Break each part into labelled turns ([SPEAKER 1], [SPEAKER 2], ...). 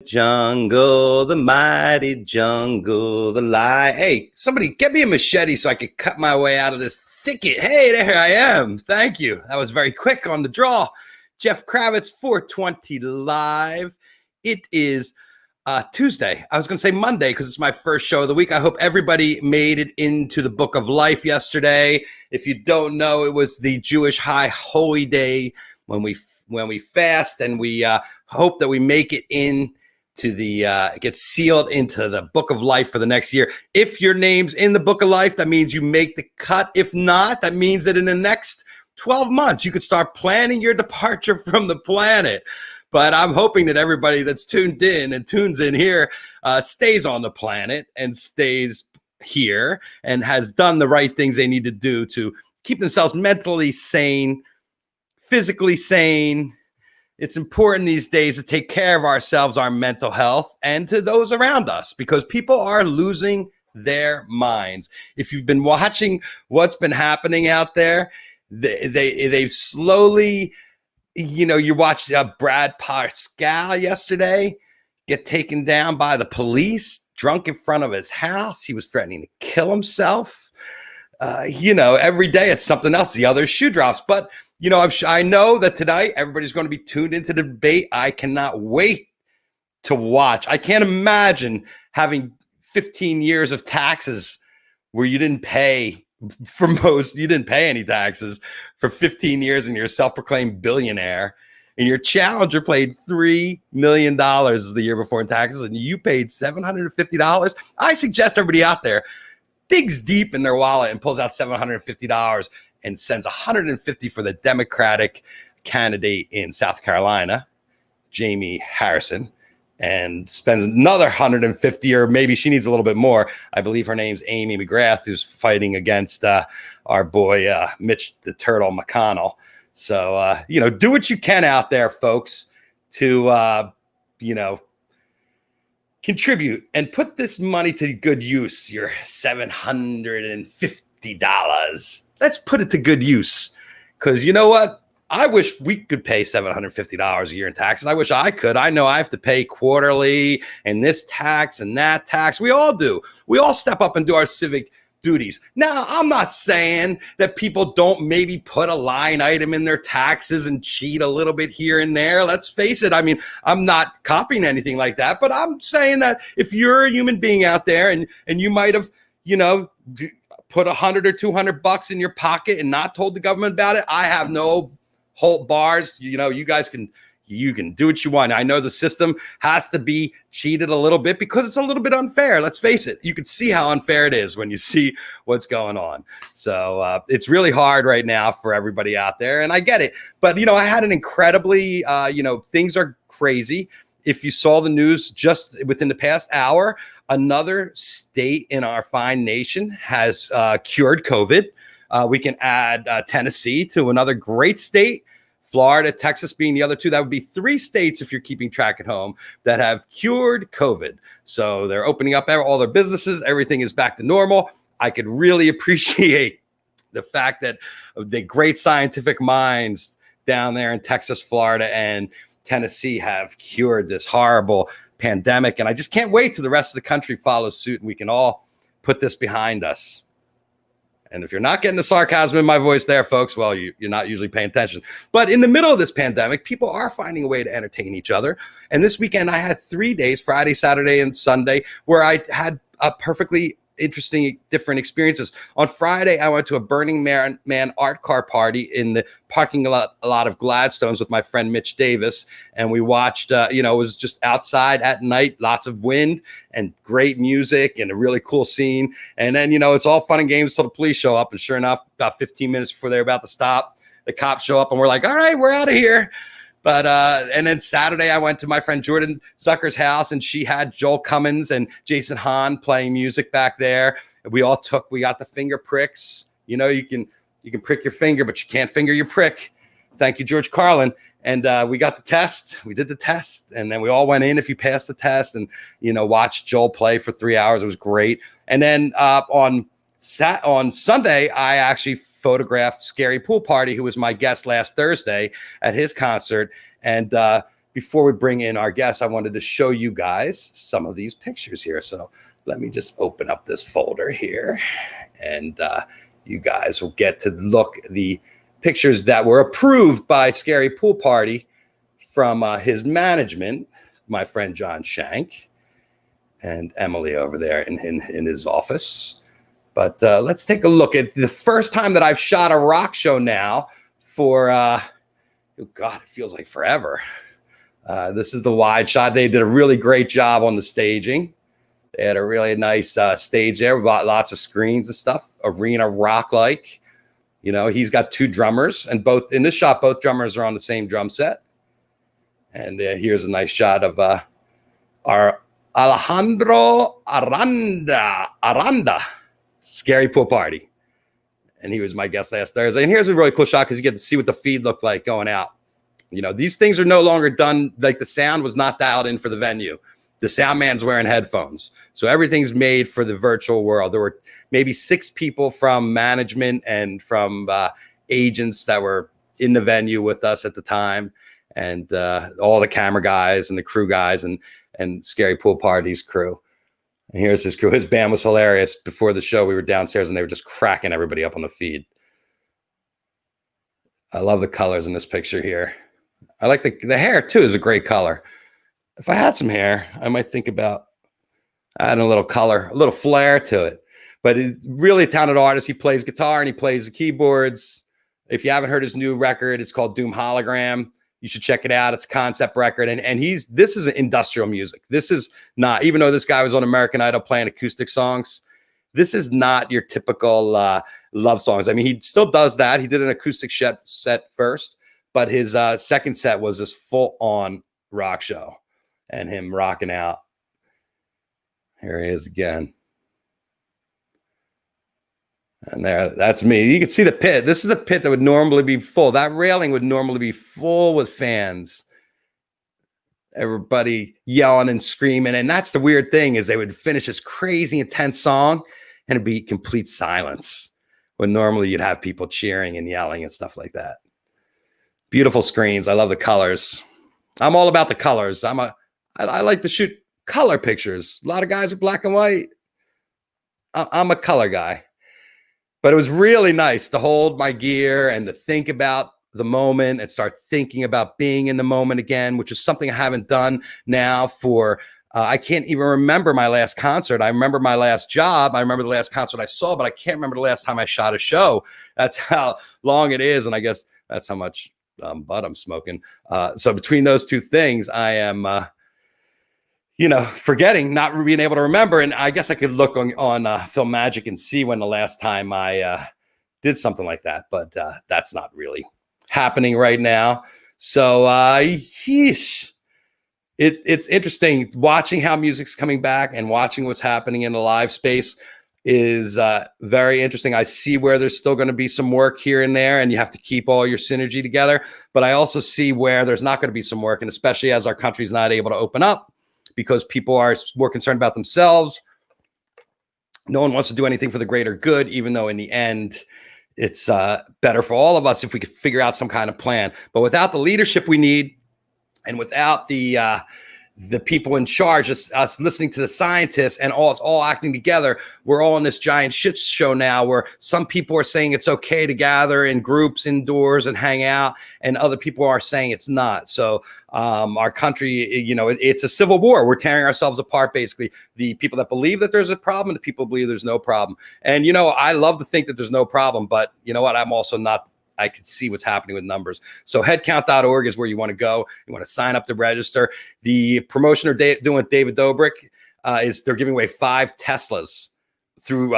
[SPEAKER 1] Jungle, the mighty jungle, the lion. Hey, somebody get me a machete so I could cut my way out of this thicket. Hey, there I am. Thank you. That was very quick on the draw. Jeff Kravitz, 420 live. It is Tuesday. I was going to say Monday because it's my first show of the week. I hope everybody made it into the book of life yesterday. If you don't know, it was the Jewish High Holy Day when we fast, and we hope that we make it in to the get sealed into the book of life for the next year. If your name's in the book of life, that means you make the cut. If not, that means that in the next 12 months, you could start planning your departure from the planet. But I'm hoping that everybody that's tuned in and tunes in here stays on the planet and stays here and has done the right things they need to do to keep themselves mentally sane, physically sane. It's important these days to take care of ourselves, our mental health, and to those around us, because people are losing their minds. If you've been watching what's been happening out there, they've slowly, you watched Brad Pascal yesterday get taken down by the police, drunk in front of his house. He was threatening to kill himself. Every day it's something else. The other shoe drops. But I know that tonight everybody's going to be tuned into the debate. I cannot wait to watch. I can't imagine having 15 years of taxes where you didn't pay any taxes for 15 years, and you're a self-proclaimed billionaire, and your challenger paid $3 million the year before in taxes, and you paid $750. I suggest everybody out there digs deep in their wallet and pulls out $750 and sends $150 for the Democratic candidate in South Carolina, Jamie Harrison, and spends another $150, or maybe she needs a little bit more. I believe her name's Amy McGrath, who's fighting against our boy Mitch the Turtle McConnell. So, do what you can out there, folks, to, contribute and put this money to good use, your $750. Let's put it to good use, because you know what? I wish we could pay $750 a year in taxes. I wish I could. I know I have to pay quarterly and this tax and that tax. We all do. We all step up and do our civic duties. Now, I'm not saying that people don't maybe put a line item in their taxes and cheat a little bit here and there. Let's face it. I mean, I'm not copying anything like that, but I'm saying that if you're a human being out there and you might have, put $100 or $200 in your pocket and not told the government about it, I have no hold bars. You guys can do what you want. I know the system has to be cheated a little bit because it's a little bit unfair. Let's face it. You can see how unfair it is when you see what's going on. So it's really hard right now for everybody out there, and I get it. But, I had an incredibly, things are crazy. If you saw the news just within the past hour, another state in our fine nation has cured COVID. We can add Tennessee to another great state, Florida, Texas being the other two. That would be 3 states, if you're keeping track at home, that have cured COVID. So they're opening up all their businesses. Everything is back to normal. I could really appreciate the fact that the great scientific minds down there in Texas, Florida, and Tennessee have cured this horrible pandemic. And I just can't wait till the rest of the country follows suit and we can all put this behind us. And if you're not getting the sarcasm in my voice there, folks, well, you're not usually paying attention. But in the middle of this pandemic, people are finding a way to entertain each other. And this weekend, I had 3 days, Friday, Saturday, and Sunday, where I had a perfectly interesting, different experiences. On Friday, I went to a Burning Man art car party in the parking lot of Gladstone's with my friend Mitch Davis, and we watched. It was just outside at night, lots of wind and great music and a really cool scene. And then it's all fun and games till the police show up. And sure enough, about 15 minutes before they're about to stop, the cops show up, and we're like, "All right, we're out of here." But and then Saturday, I went to my friend Jordan Zucker's house, and she had Joel Cummins and Jason Hahn playing music back there. And we got the finger pricks. You can prick your finger, but you can't finger your prick. Thank you, George Carlin. And we got the test. We did the test, and then we all went in if you passed the test, and watched Joel play for 3 hours. It was great. And then on Sunday, I actually photographed Scary Pool Party, who was my guest last Thursday at his concert. And before we bring in our guests, I wanted to show you guys some of these pictures here. So let me just open up this folder here, and you guys will get to look at the pictures that were approved by Scary Pool Party from his management, my friend John Shank and Emily over there in his office. But let's take a look at the first time that I've shot a rock show now for, oh God, it feels like forever. This is the wide shot. They did a really great job on the staging. They had a really nice stage there. We bought lots of screens and stuff, arena rock-like. You know, he's got two drummers, and both in this shot, both drummers are on the same drum set. And here's a nice shot of our Alejandro Aranda, Scary Pool Party. And he was my guest last Thursday. And here's a really cool shot because you get to see what the feed looked like going out. You know, these things are no longer done. Like the sound was not dialed in for the venue. The sound man's wearing headphones. So everything's made for the virtual world. There were maybe 6 people from management and from agents that were in the venue with us at the time. And all the camera guys and the crew guys and Scary Pool Party's crew. And here's his crew. His band was hilarious. Before the show, we were downstairs and they were just cracking everybody up on the feed. I love the colors in this picture here. I like the hair too is a great color. If I had some hair, I might think about adding a little color, a little flair to it. But he's really a talented artist. He plays guitar and he plays the keyboards. If you haven't heard his new record, it's called Doom Hologram. You should check it out. It's a concept record. And this is industrial music. This is not, even though this guy was on American Idol playing acoustic songs, this is not your typical love songs. I mean, he still does that. He did an acoustic set first, but his second set was this full-on rock show and him rocking out. Here he is again. And that's me. You can see the pit. This is a pit that would normally be full. That railing would normally be full with fans. Everybody yelling and screaming. And that's the weird thing is they would finish this crazy intense song and it'd be complete silence. When normally you'd have people cheering and yelling and stuff like that. Beautiful screens. I love the colors. I'm all about the colors. I like to shoot color pictures. A lot of guys are black and white. I'm a color guy. But it was really nice to hold my gear and to think about the moment and start thinking about being in the moment again, which is something I haven't done now for, I can't even remember my last concert. I remember my last job. I remember the last concert I saw, but I can't remember the last time I shot a show. That's how long it is. And I guess that's how much butt I'm smoking. So between those two things, I am, forgetting, not being able to remember. And I guess I could look on Film Magic and see when the last time I did something like that. But that's not really happening right now. So it's interesting watching how music's coming back and watching what's happening in the live space is very interesting. I see where there's still going to be some work here and there, and you have to keep all your synergy together. But I also see where there's not going to be some work, and especially as our country's not able to open up, because people are more concerned about themselves. No one wants to do anything for the greater good, even though in the end, it's better for all of us if we could figure out some kind of plan. But without the leadership we need, and without the people in charge, us listening to the scientists and all acting together, we're all in this giant shit show now where some people are saying it's okay to gather in groups indoors and hang out, and other people are saying it's not. So our country, it's a civil war. We're tearing ourselves apart, basically. The people that believe that there's a problem, the people who believe there's no problem. And, I love to think that there's no problem, but you know what? I'm also not. I can see what's happening with numbers. So headcount.org is where you want to go. You want to sign up to register. The promotion they're doing with David Dobrik is they're giving away 5 Teslas through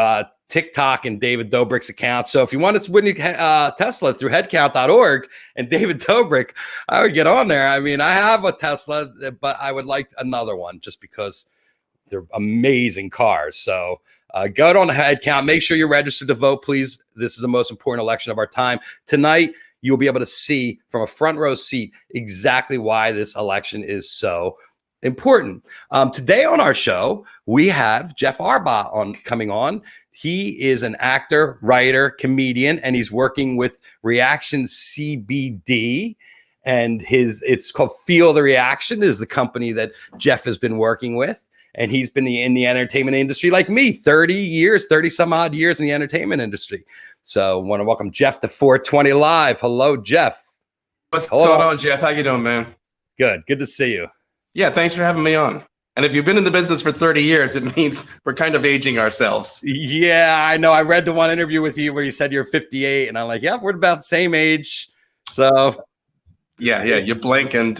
[SPEAKER 1] TikTok and David Dobrik's account. So if you wanted to win a Tesla through headcount.org and David Dobrik, I would get on there. I mean, I have a Tesla, but I would like another one just because they're amazing cars. So go on the head count. Make sure you're registered to vote, please. This is the most important election of our time. Tonight, you'll be able to see from a front row seat exactly why this election is so important. Today on our show, we have Jeff Arbaugh coming on. He is an actor, writer, comedian, and he's working with ReAction CBD. and it's called Feel the Reaction is the company that Jeff has been working with. And he's been in the entertainment industry like me, 30 some odd years in the entertainment industry. So I want to welcome Jeff to 420 Live. Hello, Jeff.
[SPEAKER 2] What's going on, Jeff? How you doing, man?
[SPEAKER 1] Good to see you.
[SPEAKER 2] Yeah, thanks for having me on. And if you've been in the business for 30 years, it means we're kind of aging ourselves.
[SPEAKER 1] Yeah, I know. I read the one interview with you where you said you're 58, and I'm like, yeah, we're about the same age. So
[SPEAKER 2] yeah, you blink and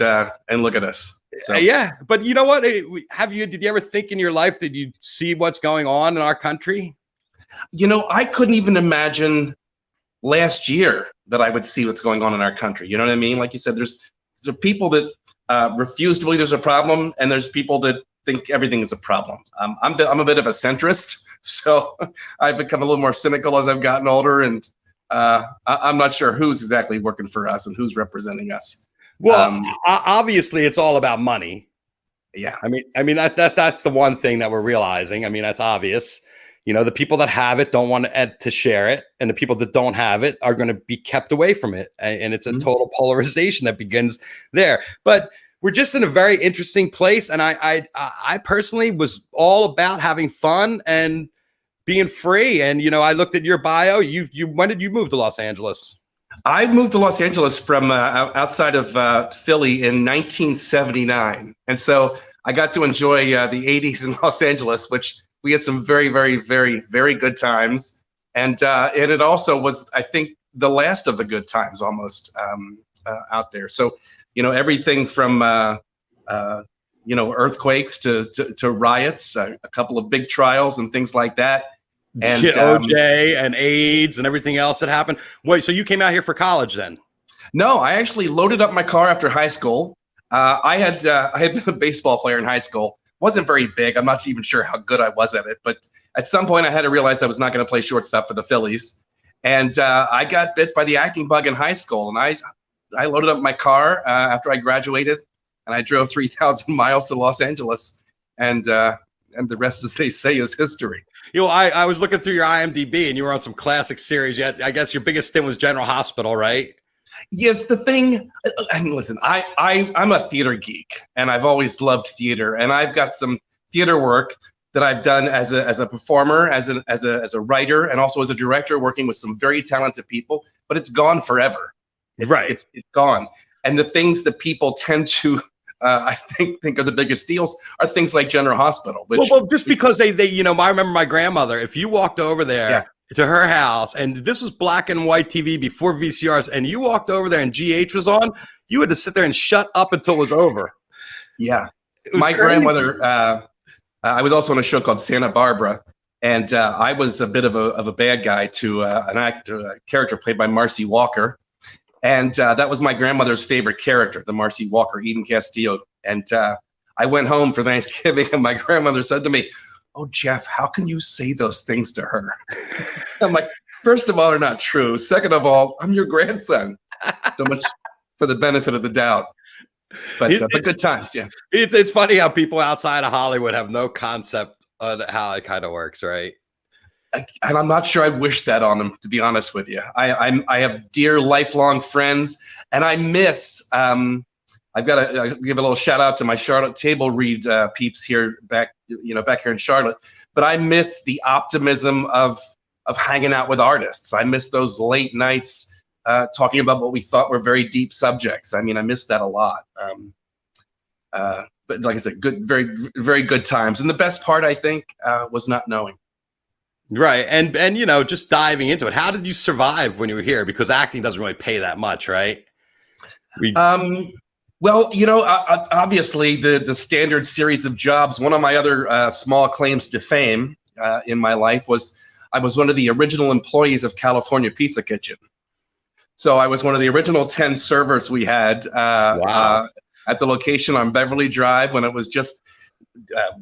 [SPEAKER 2] look at us. So.
[SPEAKER 1] Yeah, but you know what? Did you ever think in your life that you'd see what's going on in our country?
[SPEAKER 2] You know, I couldn't even imagine last year that I would see what's going on in our country. You know what I mean? Like you said, there's people that refuse to believe there's a problem, and there's people that think everything is a problem. I'm a bit of a centrist, so I've become a little more cynical as I've gotten older, and I'm not sure who's exactly working for us and who's representing us.
[SPEAKER 1] Well, obviously, it's all about money.
[SPEAKER 2] Yeah,
[SPEAKER 1] I mean that's the one thing that we're realizing. I mean, that's obvious. You know, the people that have it don't want to share it, and the people that don't have it are going to be kept away from it. And it's a total polarization that begins there. But we're just in a very interesting place, and I personally was all about having fun and being free. And you know, I looked at your bio. When did you move to Los Angeles?
[SPEAKER 2] I moved to Los Angeles from outside of Philly in 1979, and so I got to enjoy the 80s in Los Angeles, which we had some very, very, very, very good times, and it also was, I think, the last of the good times almost out there. So, you know, everything from you know, earthquakes to riots, a couple of big trials and things like that. And
[SPEAKER 1] OJ and AIDS and everything else that happened. Wait, so you came out here for college then?
[SPEAKER 2] No, I actually loaded up my car after high school. I had been a baseball player in high school. Wasn't very big. I'm not even sure how good I was at it. But at some point, I had to realize I was not going to play shortstop for the Phillies. And I got bit by the acting bug in high school. And I loaded up my car after I graduated, and I drove 3,000 miles to Los Angeles. And the rest, as they say, is history.
[SPEAKER 1] You know, I was looking through your IMDb, and you were on some classic series. Yet, I guess your biggest stint was General Hospital, right?
[SPEAKER 2] Yeah, it's the thing. And listen, I'm a theater geek, and I've always loved theater. And I've got some theater work that I've done as a performer, as a writer, and also as a director, working with some very talented people. But it's gone forever. It's gone. And the things that people tend to I think are the biggest deals are things like General Hospital. Which,
[SPEAKER 1] well, just because they you know, I remember my grandmother, if you walked over there to her house, and this was black and white TV before VCRs, and you walked over there and GH was on, you had to sit there and shut up until it was over.
[SPEAKER 2] Yeah. My grandmother, I was also on a show called Santa Barbara, and I was a bit of a bad guy to a character played by Marcy Walker. And that was my grandmother's favorite character, the Marcy Walker, Eden Castillo. And I went home for Thanksgiving, and my grandmother said to me, "Oh, Jeff, how can you say those things to her?" I'm like, first of all, they're not true. Second of all, I'm your grandson. So much for the benefit of the doubt. But good times, yeah.
[SPEAKER 1] It's funny how people outside of Hollywood have no concept on how it kind of works, right?
[SPEAKER 2] And I'm not sure I wish that on them, to be honest with you. I have dear lifelong friends, and I miss. I've got to give a little shout out to my Charlotte table read peeps here back here in Charlotte. But I miss the optimism of hanging out with artists. I miss those late nights talking about what we thought were very deep subjects. I mean, I miss that a lot. But like I said, very, very good times. And the best part, I think, was not knowing.
[SPEAKER 1] Right. And you know, just diving into it, how did you survive when you were here? Because acting doesn't really pay that much, right?
[SPEAKER 2] Well, you know, obviously the standard series of jobs. One of my other small claims to fame in my life was I was one of the original employees of California Pizza Kitchen. So I was one of the original 10 servers we had at the location on Beverly Drive when it was just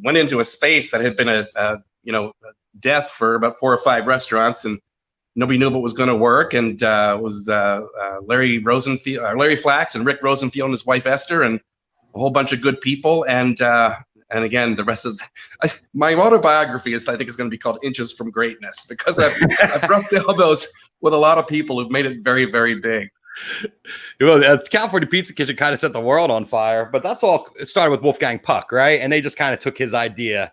[SPEAKER 2] went into a space that had been a death for about 4 or 5 restaurants, and nobody knew if it was going to work. And it was Larry Flax and Rick Rosenfield and his wife Esther and a whole bunch of good people. And again, the rest is my autobiography I think is going to be called Inches from Greatness, because I've rubbed elbows with a lot of people who've made it very, very big.
[SPEAKER 1] Well, California Pizza Kitchen kind of set the world on fire, but that's all. It started with Wolfgang Puck, right? And they just kind of took his idea.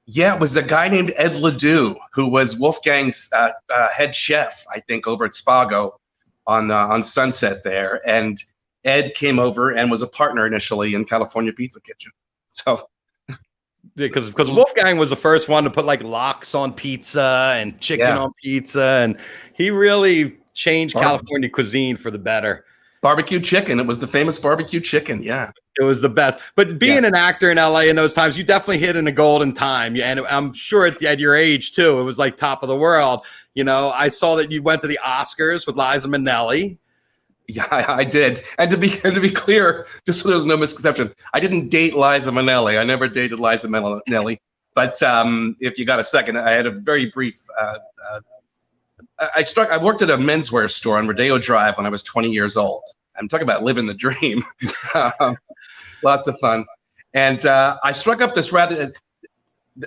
[SPEAKER 2] Yeah, it was a guy named Ed Ledoux who was Wolfgang's head chef, I think, over at Spago on Sunset there. And Ed came over and was a partner initially in California Pizza Kitchen. So,
[SPEAKER 1] because Wolfgang was the first one to put like lox on pizza and chicken on pizza, and he really changed California cuisine for the better.
[SPEAKER 2] Barbecue chicken. It was the famous barbecue chicken. Yeah.
[SPEAKER 1] It was the best. But being an actor in LA in those times, you definitely hit in a golden time. And I'm sure at your age too, it was like top of the world. You know, I saw that you went to the Oscars with Liza Minnelli.
[SPEAKER 2] Yeah, I did. And to be clear, just so there's no misconception, I didn't date Liza Minnelli. I never dated Liza Minnelli. But if you got a second, I had a very brief. I worked at a menswear store on Rodeo Drive when I was 20 years old. I'm talking about living the dream. Lots of fun. And I struck up this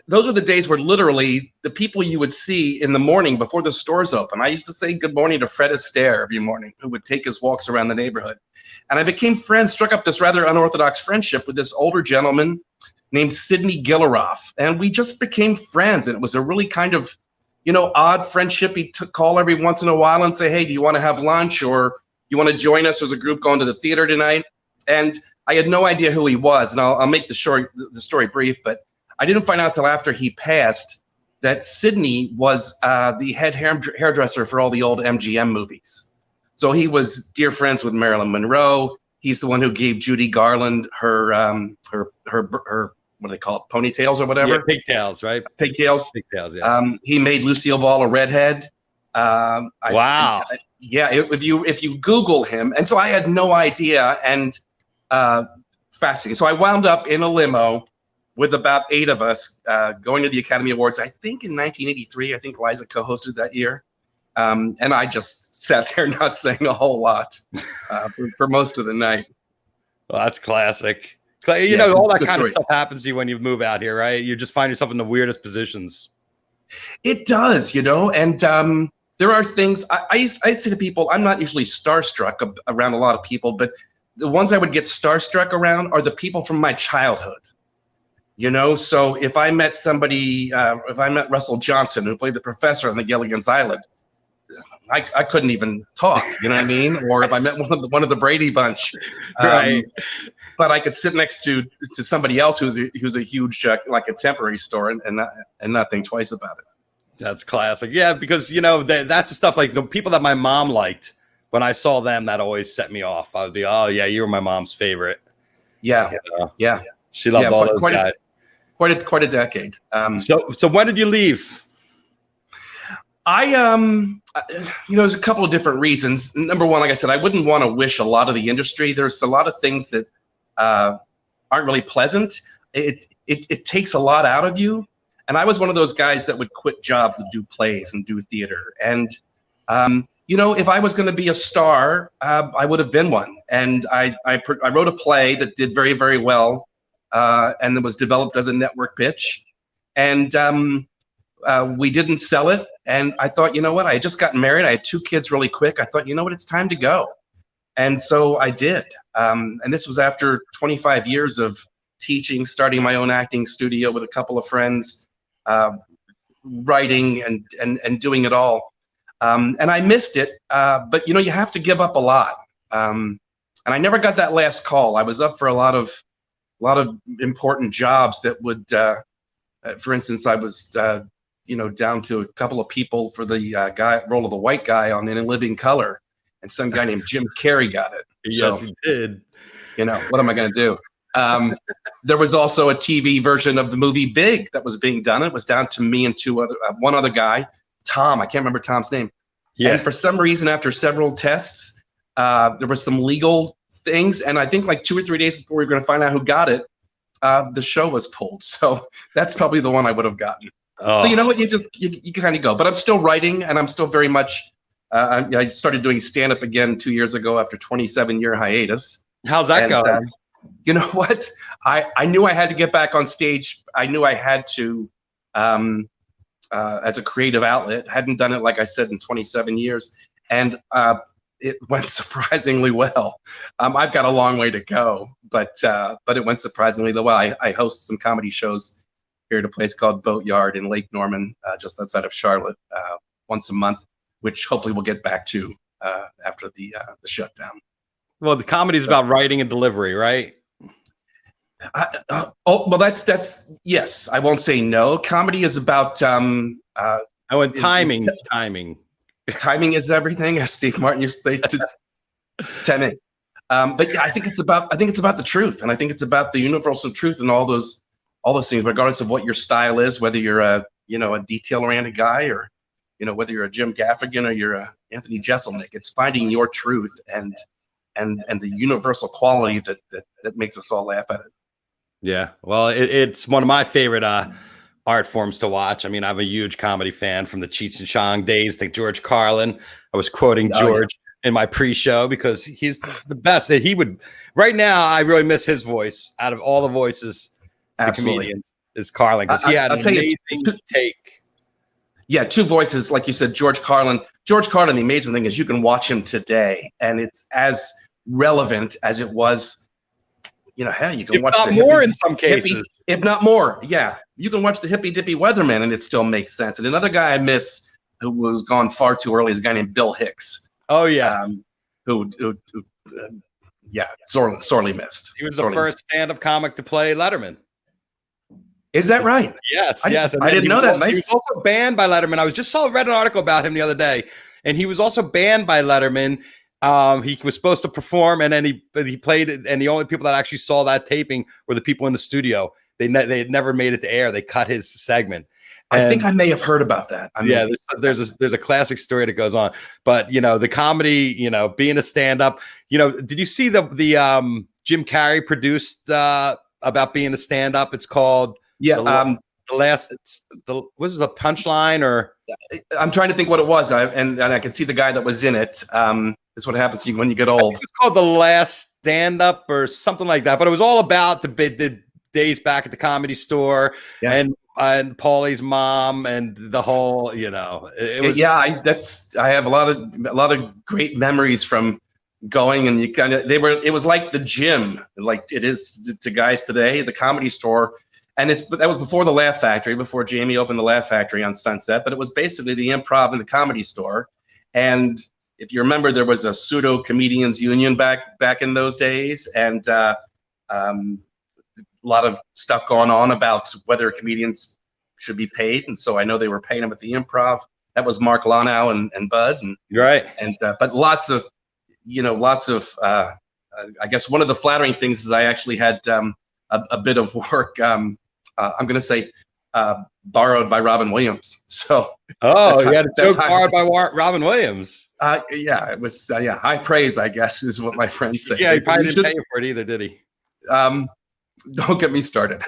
[SPEAKER 2] those are the days where literally the people you would see in the morning before the stores open. I used to say good morning to Fred Astaire every morning, who would take his walks around the neighborhood. And I became friends, struck up this rather unorthodox friendship with this older gentleman named Sidney Gilleroff. And we just became friends. And it was a really kind of, odd friendship. He'd call every once in a while and say, hey, do you want to have lunch? Or you want to join us? There's a group going to the theater tonight. And I had no idea who he was. And I'll make the story brief, but I didn't find out till after he passed that Sidney was the head hairdresser for all the old MGM movies. So he was dear friends with Marilyn Monroe. He's the one who gave Judy Garland her what do they call it, ponytails or whatever?
[SPEAKER 1] Yeah, pigtails, right?
[SPEAKER 2] Pigtails.
[SPEAKER 1] Pigtails, yeah.
[SPEAKER 2] He made Lucille Ball a redhead.
[SPEAKER 1] Wow.
[SPEAKER 2] If you Google him, and so I had no idea, and fascinating. So I wound up in a limo with about 8 of us going to the Academy Awards, I think in 1983. I think Liza co-hosted that year. And I just sat there not saying a whole lot for most of the night.
[SPEAKER 1] Well, that's classic. You know, all that kind of stuff happens to you when you move out here, right? You just find yourself in the weirdest positions.
[SPEAKER 2] It does, and there are things I say to people, I'm not usually starstruck around a lot of people, but the ones I would get starstruck around are the people from my childhood. So if I met somebody, if I met Russell Johnson, who played the professor on the Gilligan's Island, I couldn't even talk, you know what I mean? Or if I met one of the Brady Bunch,
[SPEAKER 1] right?
[SPEAKER 2] But I could sit next to somebody else who's a huge like contemporary store and not think twice about it.
[SPEAKER 1] That's classic, yeah. Because that's the stuff like the people that my mom liked. When I saw them, that always set me off. I would be, oh yeah, you were my mom's favorite.
[SPEAKER 2] Yeah, yeah.
[SPEAKER 1] She loved all those guys.
[SPEAKER 2] Quite a decade.
[SPEAKER 1] So when did you leave?
[SPEAKER 2] There's a couple of different reasons. Number one, like I said, I wouldn't want to wish a lot of the industry. There's a lot of things that aren't really pleasant. It takes a lot out of you. And I was one of those guys that would quit jobs to do plays and do theater. And, if I was going to be a star, I would have been one. And I wrote a play that did very, very well. And it was developed as a network pitch. And we didn't sell it. And I thought, you know what? I had just gotten married. I had 2 kids really quick. I thought, you know what? It's time to go. And so I did. And this was after 25 years of teaching, starting my own acting studio with a couple of friends, writing and doing it all. And I missed it. But, you have to give up a lot. And I never got that last call. I was up for a lot of important jobs that would, for instance, I was, down to a couple of people for the role of the white guy on In a Living Color, and some guy named Jim Carrey got it.
[SPEAKER 1] Yes, he did.
[SPEAKER 2] What am I going to do? There was also a TV version of the movie Big that was being done. It was down to me and one other guy, Tom. I can't remember Tom's name. Yeah. And for some reason, after several tests, there was some legal things, and I think like 2 or 3 days before we were going to find out who got it, the show was pulled. So that's probably the one I would have gotten. Oh. So you know what, you kind of go. But I'm still writing, and I'm still very much. I started doing stand-up again 2 years ago after 27-year hiatus.
[SPEAKER 1] How's that going?
[SPEAKER 2] You know what? I knew I had to get back on stage. I knew I had to, as a creative outlet. Hadn't done it, like I said, in 27 years. And it went surprisingly well. I've got a long way to go, but it went surprisingly well. I host some comedy shows here at a place called Boatyard in Lake Norman, just outside of Charlotte, once a month, which hopefully we'll get back to after the shutdown.
[SPEAKER 1] Well, the comedy is about writing and delivery, right?
[SPEAKER 2] Well, that's yes. I won't say no. Comedy is about
[SPEAKER 1] and timing.
[SPEAKER 2] Timing is everything, as Steve Martin used to say to 10. But yeah, I think it's about the truth, and I think it's about the universal truth and all those things, regardless of what your style is, whether you're a detail-oriented guy, or whether you're a Jim Gaffigan or you're a Anthony Jeselnik. It's finding your truth and the universal quality that makes us all laugh at it.
[SPEAKER 1] Yeah, well, it's one of my favorite art forms to watch. I mean, I'm a huge comedy fan from the Cheech and Chong days, like George Carlin. I was quoting George in my pre-show because he's the best. That he would right now. I really miss his voice out of all the voices.
[SPEAKER 2] Absolutely,
[SPEAKER 1] the comedians is Carlin, because he had an amazing take.
[SPEAKER 2] Yeah, two voices, like you said, George Carlin. George Carlin. The amazing thing is you can watch him today, and it's as relevant as it was. Hell, you can
[SPEAKER 1] if
[SPEAKER 2] watch
[SPEAKER 1] not
[SPEAKER 2] the
[SPEAKER 1] more in some cases,
[SPEAKER 2] if not more. Yeah, you can watch the Hippy Dippy Weatherman, and it still makes sense. And another guy I miss who was gone far too early is a guy named Bill Hicks.
[SPEAKER 1] Oh yeah,
[SPEAKER 2] who sorely missed.
[SPEAKER 1] He was the first stand-up comic to play Letterman.
[SPEAKER 2] Is that right?
[SPEAKER 1] Yes.
[SPEAKER 2] I didn't know that.
[SPEAKER 1] He was also banned by Letterman. I was just read an article about him the other day, and he was also banned by Letterman. He was supposed to perform, and then he played it, and the only people that actually saw that taping were the people in the studio. They had never made it to air. They cut his segment.
[SPEAKER 2] I think I may have heard about that.
[SPEAKER 1] There's a classic story that goes on, but the comedy, being a stand-up, did you see the Jim Carrey produced about being a stand-up? It's called was it the Punchline, or
[SPEAKER 2] I'm trying to think what it was. And I can see the guy that was in it. Is what happens to you when you get old.
[SPEAKER 1] It's called The Last Stand-Up or something like that. But it was all about the days back at the Comedy Store, and Paulie's mom and the whole, it was.
[SPEAKER 2] Yeah, I have a lot of great memories from going, and it was like the gym, like it is to guys today, the Comedy Store. And that was before the Laugh Factory, before Jamie opened the Laugh Factory on Sunset, but it was basically the Improv and the Comedy Store. And if you remember, there was a pseudo comedians union back in those days, and a lot of stuff going on about whether comedians should be paid. And so I know they were paying them at the Improv. That was Mark Lonau and Bud. And
[SPEAKER 1] you're right.
[SPEAKER 2] And but lots of I guess one of the flattering things is I actually had a bit of work. I'm going to say borrowed by Robin Williams. So
[SPEAKER 1] you had a joke borrowed by Robin Williams.
[SPEAKER 2] Yeah, it was high praise, I guess, is what my friends say.
[SPEAKER 1] Yeah, he probably didn't pay you for it either, did he?
[SPEAKER 2] Don't get me started.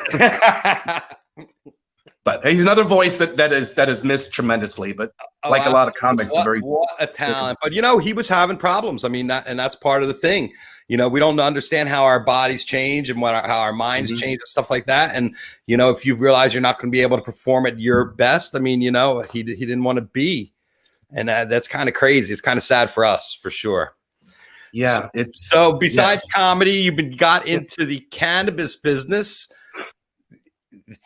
[SPEAKER 2] But he's another voice that is missed tremendously. But like a lot of comics,
[SPEAKER 1] what a talent. But he was having problems. I mean, that's part of the thing. We don't understand how our bodies change and how our minds change and stuff like that. And if you realize you're not going to be able to perform at your best, I mean, he didn't want to be, and that's kind of crazy. It's kind of sad for us, for sure.
[SPEAKER 2] Yeah.
[SPEAKER 1] So besides comedy, you've got into the cannabis business.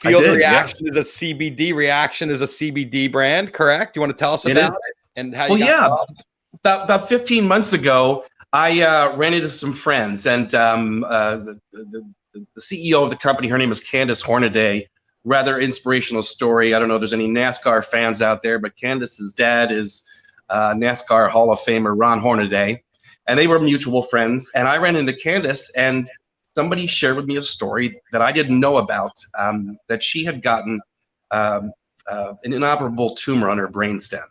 [SPEAKER 1] ReAction is a CBD. ReAction is a CBD brand, correct? You want to tell us about it and how you got involved?
[SPEAKER 2] About 15 months ago, I ran into some friends, and the CEO of the company, her name is Candace Hornaday. Rather inspirational story. I don't know if there's any NASCAR fans out there, but Candace's dad is NASCAR Hall of Famer Ron Hornaday, and they were mutual friends. And I ran into Candace, and somebody shared with me a story that I didn't know about, that she had gotten an inoperable tumor on her brainstem.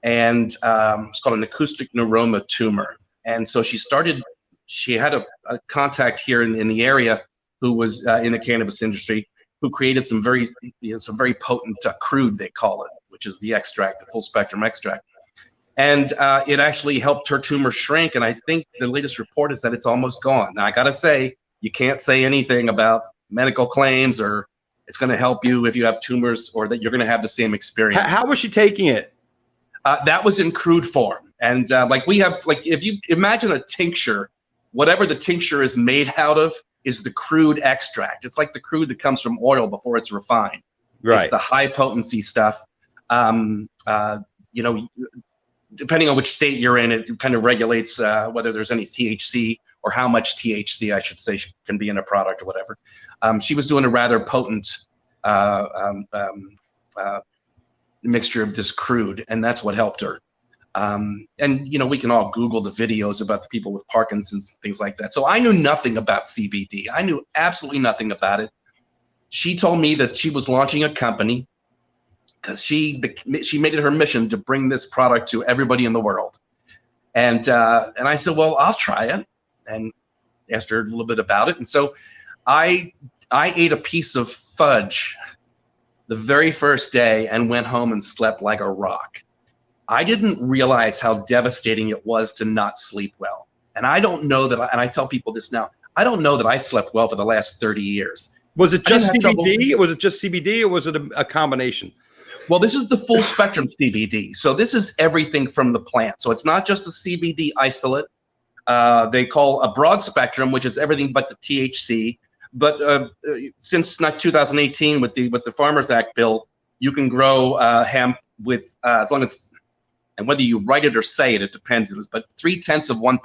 [SPEAKER 2] And it's called an acoustic neuroma tumor. And so she had a contact here in the area who was in the cannabis industry, who created some very potent crude, they call it, which is the extract, the full spectrum extract. And it actually helped her tumor shrink. And I think the latest report is that it's almost gone. Now, I got to say, you can't say anything about medical claims or it's going to help you if you have tumors or that you're going to have the same experience.
[SPEAKER 1] How was she taking it?
[SPEAKER 2] That was in crude form. And like we have, like if you imagine a tincture, whatever the tincture is made out of is the crude extract. It's like the crude that comes from oil before it's refined.
[SPEAKER 1] Right.
[SPEAKER 2] It's the high potency stuff. You know, depending on which state you're in, it kind of regulates whether there's any THC or how much THC, I should say, can be in a product or whatever. She was doing a rather potent mixture of this crude, and that's what helped her. And, you know, we can all Google the videos about the people with Parkinson's, things like that. So I knew nothing about CBD. I knew absolutely nothing about it. She told me that she was launching a company because she made it her mission to bring this product to everybody in the world. And I said, well, I'll try it, and asked her a little bit about it. And so I ate a piece of fudge the very first day and went home and slept like a rock. I didn't realize how devastating it was to not sleep well. And I don't know that, and I tell people this now, I don't know that I slept well for the last 30 years.
[SPEAKER 1] Was it just CBD? Was it just CBD, or was it a combination?
[SPEAKER 2] Well, this is the full spectrum CBD. So this is everything from the plant. So it's not just a CBD isolate. They call a broad spectrum, which is everything but the THC. But since 2018, with the Farmers Act bill, you can grow hemp with as long as, and whether you write it or say it, it depends. But 0.3%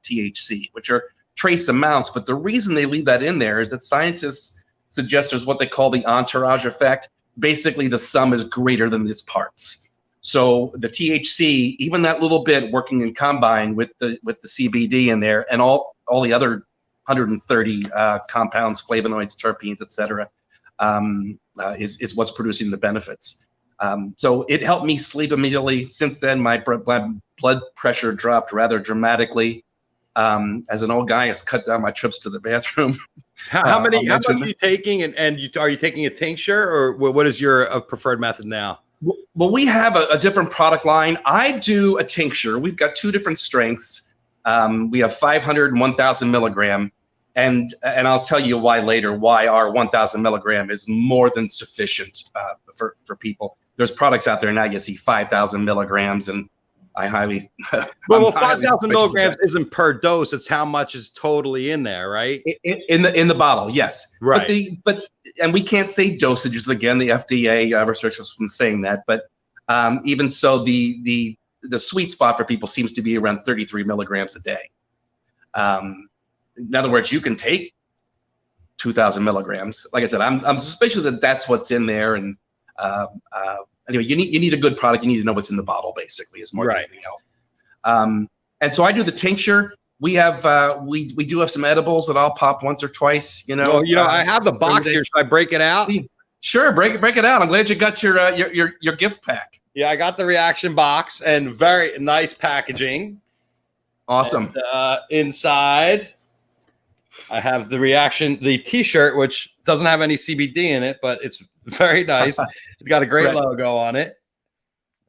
[SPEAKER 2] THC, which are trace amounts. But the reason they leave that in there is that scientists suggest there's what they call the entourage effect. Basically, the sum is greater than its parts. So the THC, even that little bit working in combine with the CBD in there, and all the other 130 compounds, flavonoids, terpenes, etc., is what's producing the benefits. So it helped me sleep immediately. Since then, my blood pressure dropped rather dramatically. As an old guy, it's cut down my trips to the bathroom.
[SPEAKER 1] How much are you taking, and are you taking a tincture, or what is your preferred method now?
[SPEAKER 2] Well, we have a different product line. I do a tincture. We've got two different strengths. We have 500 and 1,000 milligram, and I'll tell you why later, why our 1,000 milligram is more than sufficient for people. There's products out there now, you see 5,000 milligrams, and I highly
[SPEAKER 1] well 5,000 milligrams isn't per dose. It's how much is totally in there, right?
[SPEAKER 2] In the bottle, yes.
[SPEAKER 1] Right.
[SPEAKER 2] But and we can't say dosages again. The FDA restricts us from saying that. But even so, the sweet spot for people seems to be around 33 milligrams a day. In other words, you can take 2,000 milligrams. Like I said, I'm suspicious that that's what's in there. And anyway, you need a good product. You need to know what's in the bottle, basically, is more than anything else. And so I do the tincture. We have we do have some edibles that I'll pop once or twice. Well,
[SPEAKER 1] I have the box here. Should I break it out?
[SPEAKER 2] Sure, break it out. I'm glad you got your gift pack.
[SPEAKER 1] Yeah, I got the ReAction box, and very nice packaging.
[SPEAKER 2] Awesome.
[SPEAKER 1] And, inside, I have the ReAction, the T-shirt, which doesn't have any CBD in it, but it's very nice. It's got a great logo on it.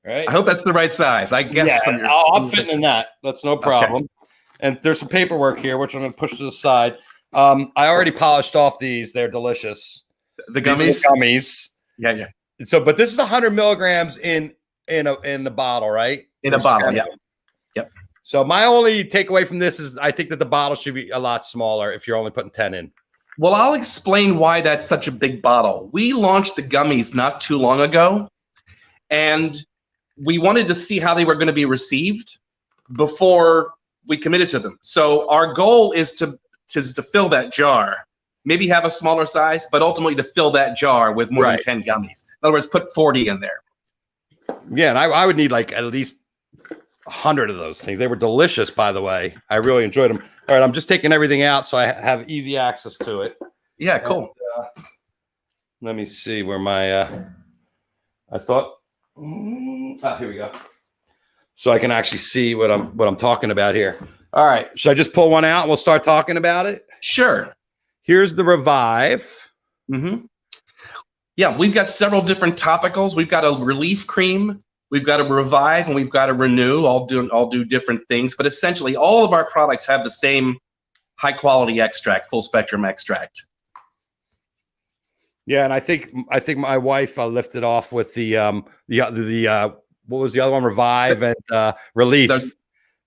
[SPEAKER 1] Right.
[SPEAKER 2] I hope that's the right size. I guess.
[SPEAKER 1] Yeah, I'm fitting in that. That's no problem. Okay. And there's some paperwork here, which I'm going to push to the side. I already polished off these. They're delicious.
[SPEAKER 2] The gummies.
[SPEAKER 1] Gummies.
[SPEAKER 2] Yeah.
[SPEAKER 1] So, but this is 100 milligrams in the bottle, right?
[SPEAKER 2] In a bottle. Yeah. Yep.
[SPEAKER 1] So my only takeaway from this is I think that the bottle should be a lot smaller if you're only putting 10 in.
[SPEAKER 2] Well, I'll explain why that's such a big bottle. We launched the gummies not too long ago, and we wanted to see how they were going to be received before we committed to them. So our goal is to fill that jar, maybe have a smaller size, but ultimately to fill that jar with more than 10 gummies. In other words, put 40 in there.
[SPEAKER 1] Yeah, and I would need like at least 100 of those things. They were delicious, by the way. I really enjoyed them. All right, I'm just taking everything out so I have easy access to it.
[SPEAKER 2] Yeah, cool.
[SPEAKER 1] And, let me see where my I thought here we go. So I can actually see what I'm talking about here. All right, should I just pull one out and we'll start talking about it?
[SPEAKER 2] Sure.
[SPEAKER 1] Here's the Revive.
[SPEAKER 2] Mm-hmm. Yeah, we've got several different topicals. We've got a relief cream. We've got a Revive, and we've got a Renew. All do different things, but essentially all of our products have the same high quality extract, full spectrum extract.
[SPEAKER 1] Yeah, and I think my wife lifted off with the what was the other one? Revive and Relief.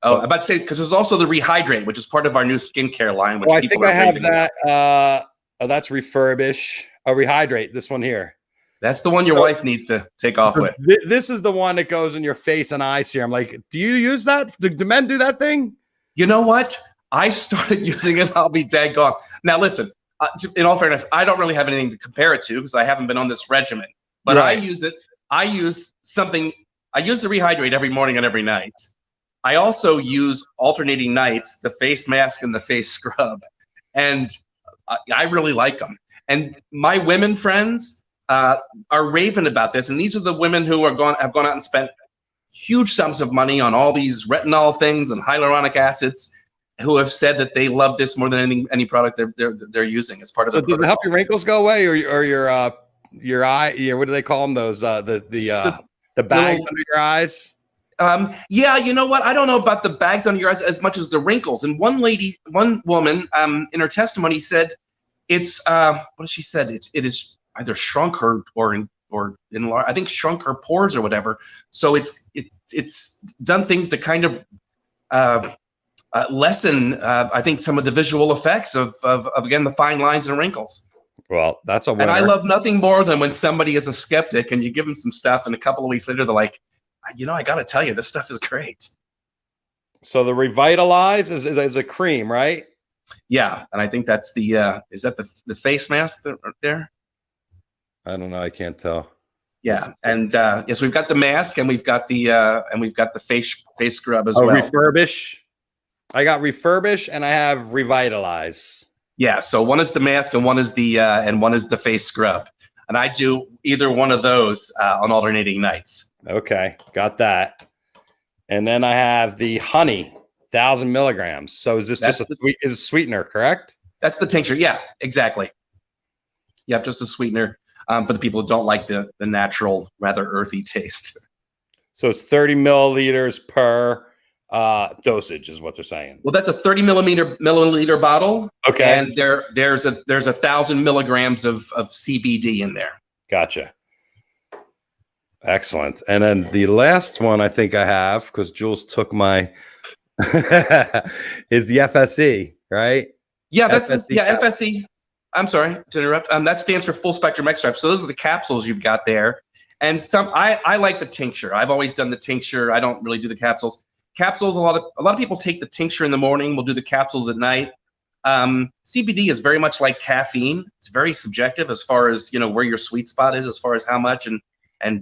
[SPEAKER 2] I'm about to say, because there's also the Rehydrate, which is part of our new skincare line. Which
[SPEAKER 1] I think I have that. That's Refurbish. Oh, Rehydrate. This one here.
[SPEAKER 2] That's the one your wife needs to take off with.
[SPEAKER 1] This is the one that goes in your face and eye serum. Like, do you use that? Do men do that thing?
[SPEAKER 2] You know what? I started using it. I'll be dead gone. Now, listen, in all fairness, I don't really have anything to compare it to because I haven't been on this regimen. But right. I use it. I use the Rehydrate every morning and every night. I also use alternating nights, the face mask and the face scrub. And I really like them. And my women friends are raving about this, and these are the women who have gone out and spent huge sums of money on all these retinol things and hyaluronic acids, who have said that they love this more than any product they're using as part of. So
[SPEAKER 1] does it help your wrinkles go away, or your eye? What do they call them? Those the bags under your eyes.
[SPEAKER 2] Yeah, you know what? I don't know about the bags under your eyes as much as the wrinkles. And one woman, in her testimony said, it's what she said. It is either shrunk her or enlarged. I think shrunk her pores or whatever. So it's done things to kind of lessen, I think, some of the visual effects of again the fine lines and wrinkles.
[SPEAKER 1] Well, that's a winner.
[SPEAKER 2] And I love nothing more than when somebody is a skeptic and you give them some stuff, and a couple of weeks later they're like, I got to tell you, this stuff is great.
[SPEAKER 1] So the Revitalize is a cream, right?
[SPEAKER 2] Yeah, and I think that's the is that the face mask there?
[SPEAKER 1] I don't know. I can't tell.
[SPEAKER 2] Yeah, and yes, we've got the mask, and we've got the face scrub as well.
[SPEAKER 1] Refurbish. I got Refurbish, and I have Revitalize.
[SPEAKER 2] Yeah, so one is the mask, and one is the face scrub, and I do either one of those on alternating nights.
[SPEAKER 1] Okay, got that. And then I have the honey, 1,000 milligrams. So is this just a sweetener, correct?
[SPEAKER 2] That's the tincture. Yeah, exactly. Yep, just a sweetener for the people who don't like the natural, rather earthy taste.
[SPEAKER 1] So it's 30 milliliters per dosage is what they're saying.
[SPEAKER 2] Well, that's a 30 milliliter bottle.
[SPEAKER 1] Okay.
[SPEAKER 2] And there's 1,000 milligrams of CBD in there.
[SPEAKER 1] Gotcha. Excellent. And then the last one I think I have, because Jules took my is the FSE, right?
[SPEAKER 2] Yeah, that's FSE. I'm sorry to interrupt. That stands for full spectrum extract. So those are the capsules you've got there. And I like the tincture. I've always done the tincture. I don't really do the capsules. Capsules, a lot of people take the tincture in the morning. We'll do the capsules at night. CBD is very much like caffeine. It's very subjective as far as where your sweet spot is, as far as how much and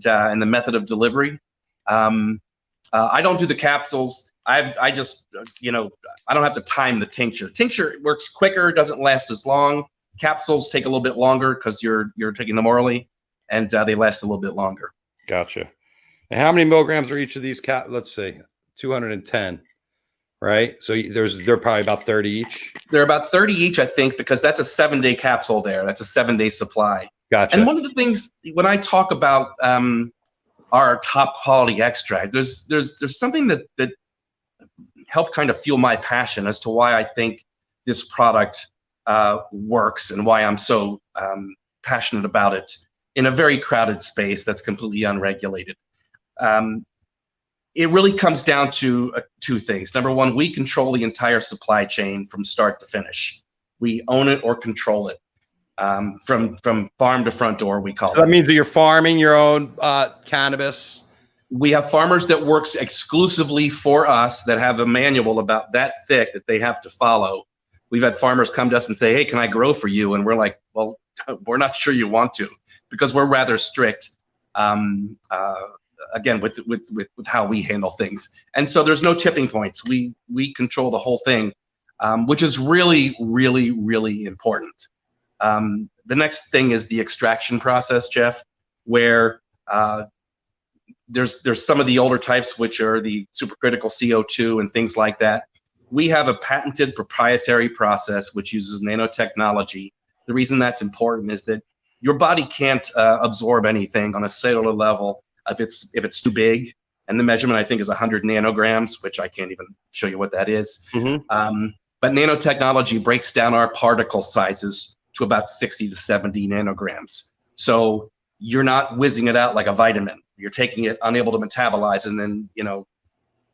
[SPEAKER 2] the method of delivery. I don't do the capsules. I just I don't have to time the tincture. Tincture works quicker, doesn't last as long. Capsules take a little bit longer because you're taking them orally, and they last a little bit longer.
[SPEAKER 1] Gotcha. And how many milligrams are each of these let's see, 210, right? So they're probably about 30 each.
[SPEAKER 2] They're about 30 each, I think, because that's a 7-day capsule there. That's a 7-day supply.
[SPEAKER 1] Gotcha.
[SPEAKER 2] And one of the things when I talk about our top quality extract, there's something that helped kind of fuel my passion as to why I think this product works and why I'm so passionate about it in a very crowded space that's completely unregulated. It really comes down to two things. Number one, we control the entire supply chain from start to finish. We own it or control it. From farm to front door, we call it.
[SPEAKER 1] That means that you're farming your own cannabis.
[SPEAKER 2] We have farmers that works exclusively for us that have a manual about that thick that they have to follow. We've had farmers come to us and say, "Hey, can I grow for you?" And we're like, "Well, we're not sure you want to," because we're rather strict. Again, with how we handle things, and so there's no tipping points. We control the whole thing, which is really, really, really important. The next thing is the extraction process, Jeff, where there's some of the older types, which are the supercritical CO2 and things like that. We have a patented proprietary process which uses nanotechnology. The reason that's important is that your body can't absorb anything on a cellular level if it's too big. And the measurement, I think, is 100 nanograms, which I can't even show you what that is. Mm-hmm. But nanotechnology breaks down our particle sizes to about 60 to 70 nanograms. So you're not whizzing it out like a vitamin. you're taking it unable to metabolize and then,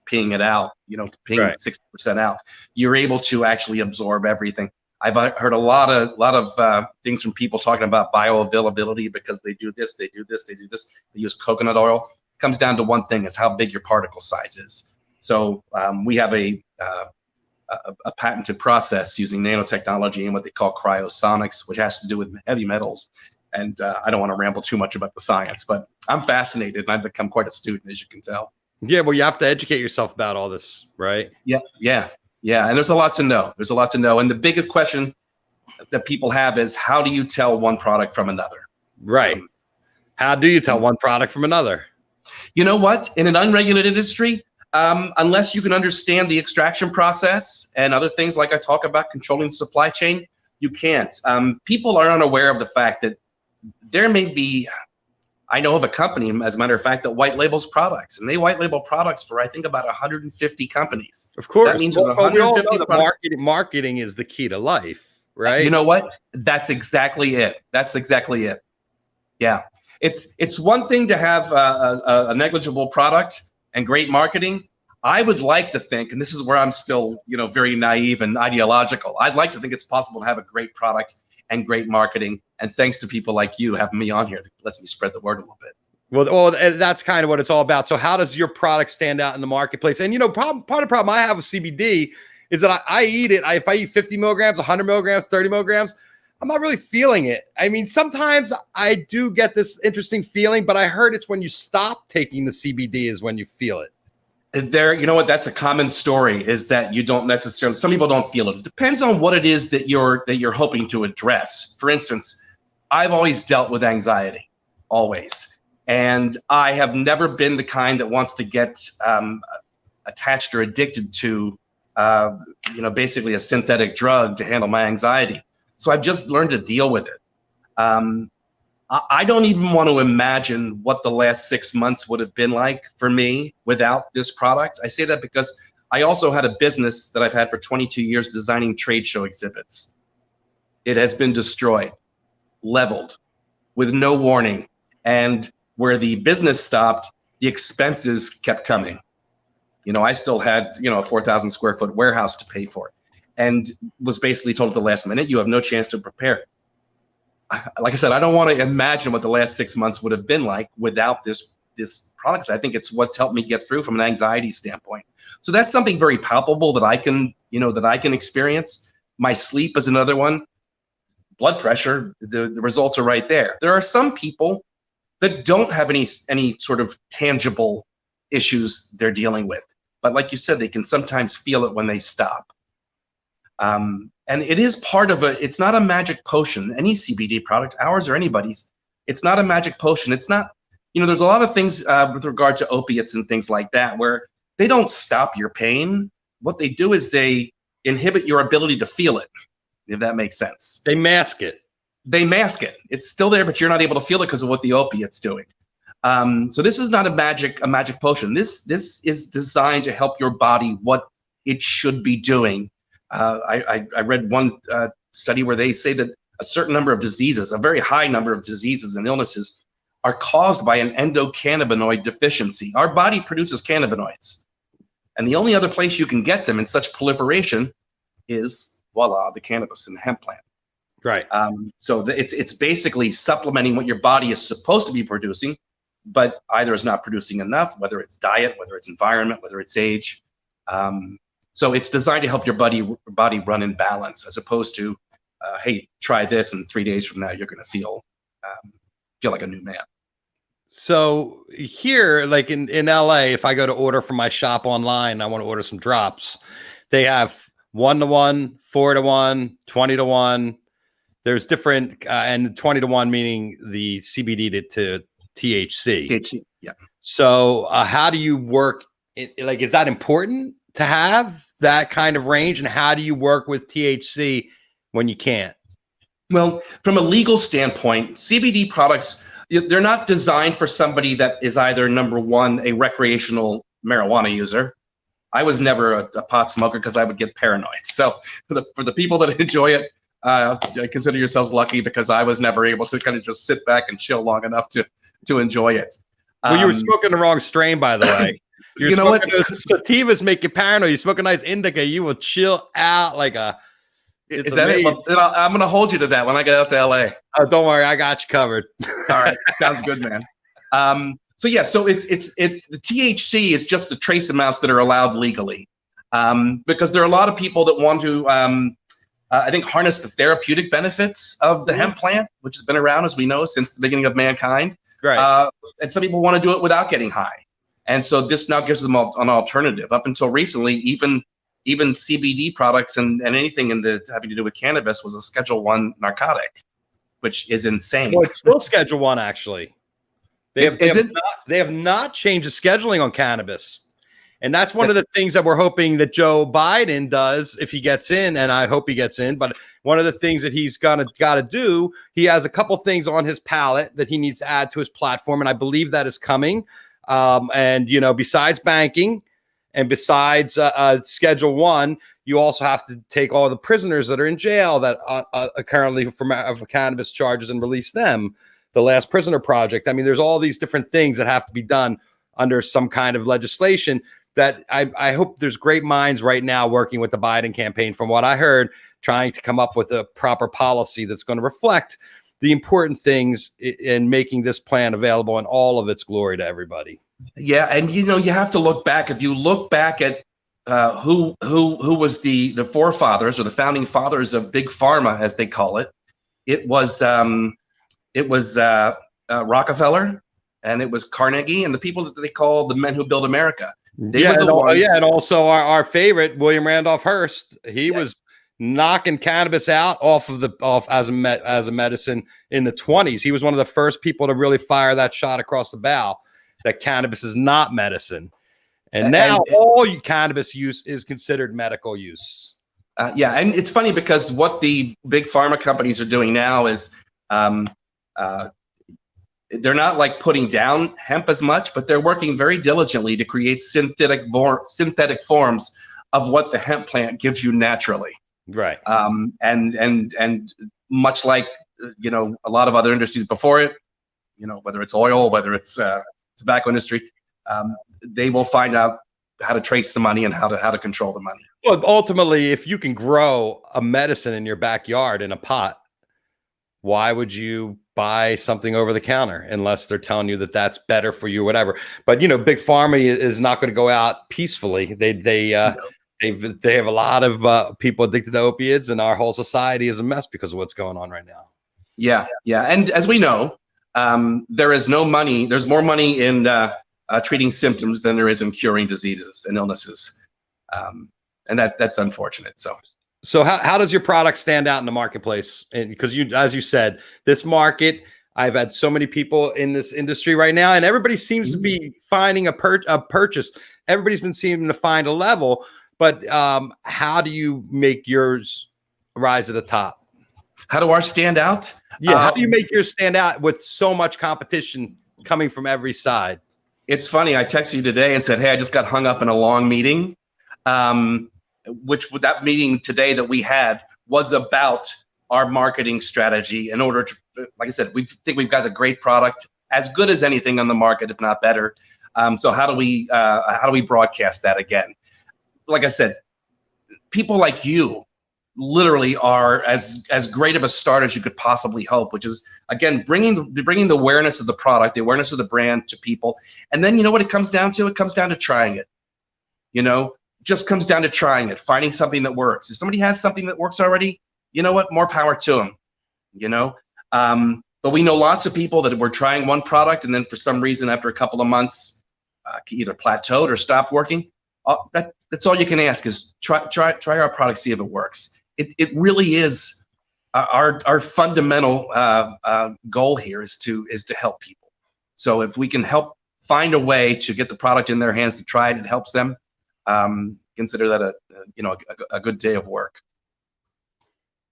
[SPEAKER 2] peeing it out, peeing 60% out. You're able to actually absorb everything. I've heard a lot of things from people talking about bioavailability because they do this, they use coconut oil. It comes down to one thing, is how big your particle size is. So we have a patented process using nanotechnology and what they call cryosonics, which has to do with heavy metals. And I don't want to ramble too much about the science, but I'm fascinated and I've become quite a student, as you can tell.
[SPEAKER 1] Yeah, well, you have to educate yourself about all this, right?
[SPEAKER 2] Yeah. And there's a lot to know. And the biggest question that people have is, how do you tell one product from another?
[SPEAKER 1] Right. How do you tell one product from another?
[SPEAKER 2] You know what? In an unregulated industry, unless you can understand the extraction process and other things like I talk about controlling the supply chain, you can't. People are unaware of the fact that there may be, I know of a company, as a matter of fact, that white labels products, and they white label products for, I think, about 150 companies.
[SPEAKER 1] Of course.
[SPEAKER 2] That means there's 150
[SPEAKER 1] we all know that
[SPEAKER 2] products.
[SPEAKER 1] marketing is the key to life, right?
[SPEAKER 2] You know what? That's exactly it. Yeah. It's one thing to have a negligible product and great marketing. I would like to think, and this is where I'm still, very naive and ideological, I'd like to think it's possible to have a great product and great marketing. And thanks to people like you having me on here, that lets me spread the word a little bit.
[SPEAKER 1] Well, that's kind of what it's all about. So how does your product stand out in the marketplace? And, part of the problem I have with CBD is that I eat it. If I eat 50 milligrams, 100 milligrams, 30 milligrams, I'm not really feeling it. I mean, sometimes I do get this interesting feeling, but I heard it's when you stop taking the CBD is when you feel it.
[SPEAKER 2] You know what? That's a common story, is that you don't necessarily, some people don't feel it. It depends on what it is that you're hoping to address. For instance, I've always dealt with anxiety, always. And I have never been the kind that wants to get attached or addicted to, basically a synthetic drug to handle my anxiety. So I've just learned to deal with it. I don't even want to imagine what the last 6 months would have been like for me without this product. I say that because I also had a business that I've had for 22 years designing trade show exhibits. It has been destroyed, leveled, with no warning. And where the business stopped, the expenses kept coming. I still had, a 4,000 square foot warehouse to pay for, and was basically told at the last minute, you have no chance to prepare. Like I said, I don't want to imagine what the last 6 months would have been like without this product. I think it's what's helped me get through from an anxiety standpoint. So that's something very palpable that I can experience. My sleep is another one. Blood pressure, the results are right there. There are some people that don't have any sort of tangible issues they're dealing with. But like you said, they can sometimes feel it when they stop. And it is part of it's not a magic potion. Any CBD product, ours or anybody's, it's not a magic potion. It's not, there's a lot of things with regard to opiates and things like that, where they don't stop your pain. What they do is they inhibit your ability to feel it, if that makes sense.
[SPEAKER 1] They mask it. It's still there, but you're not able to feel it because of what the opiate's doing. So this is not a magic potion. This is designed to help your body what it should be doing. I read one study where they say that a certain number of diseases, a very high number of diseases and illnesses, are caused by an endocannabinoid deficiency. Our body produces cannabinoids, and the only other place you can get them in such proliferation is, voila, the cannabis and the hemp plant. Right.
[SPEAKER 2] So it's basically supplementing what your body is supposed to be producing, but either is not producing enough, whether it's diet, whether it's environment, whether it's age. So it's designed to help your body run in balance, as opposed to, hey, try this, and 3 days from now you're going to feel like a new man.
[SPEAKER 1] So here, like in LA, if I go to order from my shop online, I want to order some drops. They have 1-to-1, 4-to-1, 20-to-1. There's different, and 20-to-1 meaning the CBD to THC.
[SPEAKER 2] THC, yeah.
[SPEAKER 1] So how do you work? Is that important to have that kind of range? And how do you work with THC when you can't?
[SPEAKER 2] Well, from a legal standpoint, CBD products, they're not designed for somebody that is either, number one, a recreational marijuana user. I was never a pot smoker because I would get paranoid. So for the people that enjoy it, consider yourselves lucky, because I was never able to kind of just sit back and chill long enough to enjoy it.
[SPEAKER 1] Well, you were smoking the wrong strain, by the way. You're
[SPEAKER 2] you know what?
[SPEAKER 1] Those sativas make you paranoid. You smoke a nice indica, you will chill out like a.
[SPEAKER 2] Is that it? Well, then I'm going to hold you to that when I get out to LA.
[SPEAKER 1] Oh, don't worry, I got you covered.
[SPEAKER 2] All right, sounds good, man. So yeah, so it's the THC is just the trace amounts that are allowed legally, because there are a lot of people that want to, I think, harness the therapeutic benefits of the hemp plant, which has been around, as we know, since the beginning of mankind.
[SPEAKER 1] Right.
[SPEAKER 2] And some people want to do it without getting high, and so this now gives them an alternative. Up until recently, even CBD products and anything having to do with cannabis was a Schedule I narcotic, which is insane.
[SPEAKER 1] Well, it's still Schedule 1, actually. They have not changed the scheduling on cannabis. And that's one of the things that we're hoping that Joe Biden does if he gets in, and I hope he gets in. But one of the things that he's got to do, he has a couple things on his palette that he needs to add to his platform, and I believe that is coming. And, besides banking and besides Schedule 1, you also have to take all the prisoners that are in jail that are currently for cannabis charges and release them. The Last Prisoner Project. I mean, there's all these different things that have to be done under some kind of legislation that I hope there's great minds right now working with the Biden campaign, from what I heard, trying to come up with a proper policy that's going to reflect the important things in making this plan available in all of its glory to everybody.
[SPEAKER 2] Yeah, and you have to look back. If you look back at who was the forefathers or the founding fathers of Big Pharma, as they call it, it was Rockefeller, and it was Carnegie, and the people that they call the men who built America.
[SPEAKER 1] And also our favorite William Randolph Hearst. He was knocking cannabis out off as a medicine in the 1920s. He was one of the first people to really fire that shot across the bow that cannabis is not medicine, and now all cannabis use is considered medical use.
[SPEAKER 2] And it's funny because what the big pharma companies are doing now is. They're not like putting down hemp as much, but they're working very diligently to create synthetic forms of what the hemp plant gives you naturally.
[SPEAKER 1] Right.
[SPEAKER 2] And much like a lot of other industries before it, whether it's oil, whether it's tobacco industry, they will find out how to trace the money and how to control the money.
[SPEAKER 1] Well, ultimately, if you can grow a medicine in your backyard in a pot, why would you buy something over the counter unless they're telling you that that's better for you or whatever? But big pharma is not going to go out peacefully. They have a lot of people addicted to opiates, and our whole society is a mess because of what's going on right now. Yeah.
[SPEAKER 2] And as we know, there's more money in treating symptoms than there is in curing diseases and illnesses, and that's unfortunate.
[SPEAKER 1] So how does your product stand out in the marketplace? And because as you said, this market, I've had so many people in this industry right now, and everybody seems to be finding a purchase. Everybody's been seeming to find a level, but how do you make yours rise to the top?
[SPEAKER 2] How do ours stand out?
[SPEAKER 1] Yeah, how do you make yours stand out with so much competition coming from every side?
[SPEAKER 2] It's funny. I texted you today and said, hey, I just got hung up in a long meeting. Which with that meeting today that we had was about our marketing strategy in order to, like I said, we think we've got a great product, as good as anything on the market, if not better. So how do we broadcast that again? Like I said, people like you literally are as great of a start as you could possibly hope, which is, again, bringing the awareness of the product, the awareness of the brand to people. And then what it comes down to? It comes down to trying it. Just comes down to trying it, finding something that works. If somebody has something that works already, more power to them, but we know lots of people that were trying one product and then for some reason after a couple of months either plateaued or stopped working. That's all you can ask is try our product, see if it works. It really is our fundamental goal here is to help people. So if we can help find a way to get the product in their hands to try it, it helps them. Consider that a good day of work.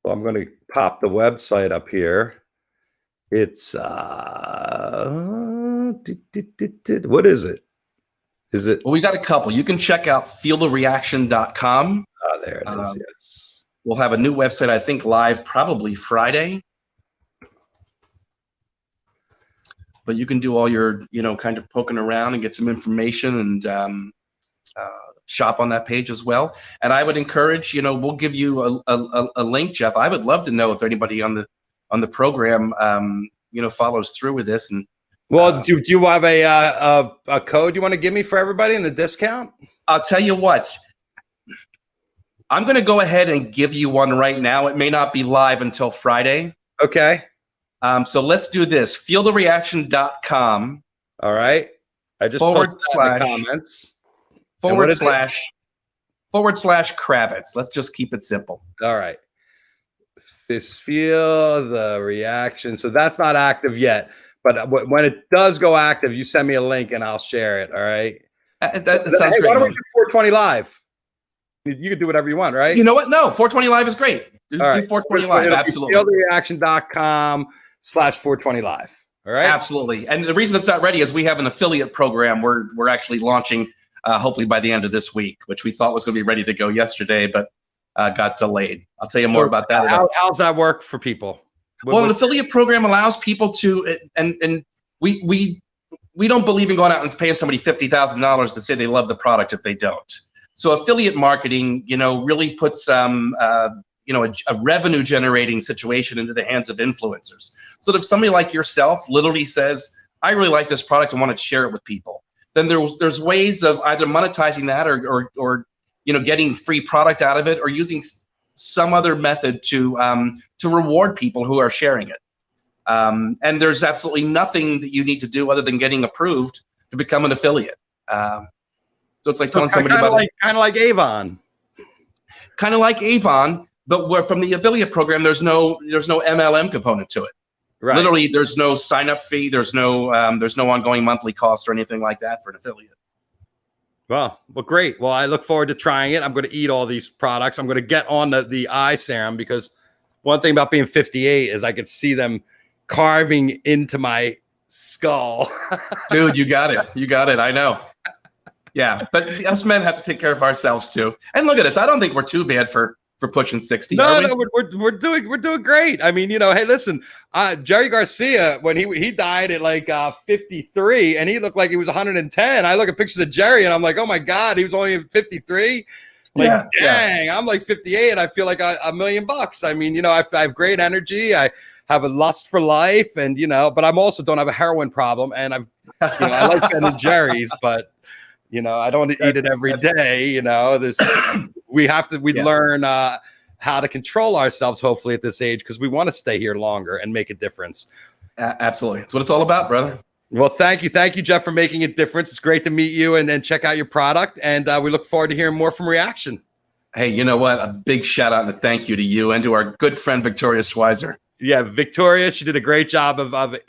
[SPEAKER 1] Well, I'm going to pop the website up here. It's what is it? Is it?
[SPEAKER 2] Well, we got a couple. You can check out feelthereaction.com.
[SPEAKER 1] Oh, there it is. Yes.
[SPEAKER 2] We'll have a new website, I think, live probably Friday. but you can do all your, kind of poking around and get some information and shop on that page as well. And I would encourage, we'll give you a link, Jeff. I would love to know if anybody on the program, follows through with this. And
[SPEAKER 1] well, do you have a code you want to give me for everybody in the discount?
[SPEAKER 2] I'll tell you what. I'm going to go ahead and give you one right now. It may not be live until Friday.
[SPEAKER 1] Okay.
[SPEAKER 2] So let's do this. FeelTheReaction.com.
[SPEAKER 1] All right. I just posted that in the comments.
[SPEAKER 2] // Kravitz. Let's just keep it simple.
[SPEAKER 1] All right. Feel the reaction. So that's not active yet. But when it does go active, you send me a link and I'll share it. All right.
[SPEAKER 2] That sounds great.
[SPEAKER 1] Why don't we do 420 live? You can do whatever you want, right?
[SPEAKER 2] You know what? No, 420 live is great. Do 420 live. Absolutely.
[SPEAKER 1] FeelTheReaction.com/420 live. All right.
[SPEAKER 2] Absolutely. And the reason it's not ready is we have an affiliate program we're actually launching hopefully by the end of this week, which we thought was going to be ready to go yesterday, but got delayed. I'll tell you more about that.
[SPEAKER 1] How's that work for people?
[SPEAKER 2] Well, an affiliate program allows people to, and we don't believe in going out and paying somebody $50,000 to say they love the product if they don't. So affiliate marketing, really puts a revenue generating situation into the hands of influencers. So that if somebody like yourself literally says, I really like this product and want to share it with people, then there's ways of either monetizing that or getting free product out of it, or using some other method to reward people who are sharing it. And there's absolutely nothing that you need to do other than getting approved to become an affiliate. So it's like telling somebody about
[SPEAKER 1] kind of like Avon.
[SPEAKER 2] Kind of like Avon, but from the affiliate program, there's no MLM component to it. Right. Literally, there's no sign up fee. There's no ongoing monthly cost or anything like that for an affiliate.
[SPEAKER 1] Well, great. Well, I look forward to trying it. I'm going to eat all these products. I'm going to get on the eye serum, because one thing about being 58 is I could see them carving into my skull.
[SPEAKER 2] Dude, you got it. You got it. I know. Yeah, but us men have to take care of ourselves too. And look at us. I don't think we're too bad for pushing 60.
[SPEAKER 1] No, we're doing great. I mean, hey, listen, Jerry Garcia, when he died at like 53, and he looked like he was 110. I look at pictures of Jerry and I'm like, oh my God, he was only 53. Like, dang, I'm like 58 and I feel like $1 million. I mean, I have great energy. I have a lust for life, and but I'm also don't have a heroin problem, and I like Ben & Jerry's, but I don't eat it every day. We learn how to control ourselves, hopefully at this age, because we want to stay here longer and make a difference.
[SPEAKER 2] Absolutely. That's what it's all about, brother.
[SPEAKER 1] Well, thank you, Jeff, for making a difference. It's great to meet you, and then check out your product. And we look forward to hearing more from ReAction.
[SPEAKER 2] Hey, you know what? A big shout out and a thank you to you and to our good friend, Victoria Schweizer.
[SPEAKER 1] Yeah, Victoria, she did a great job of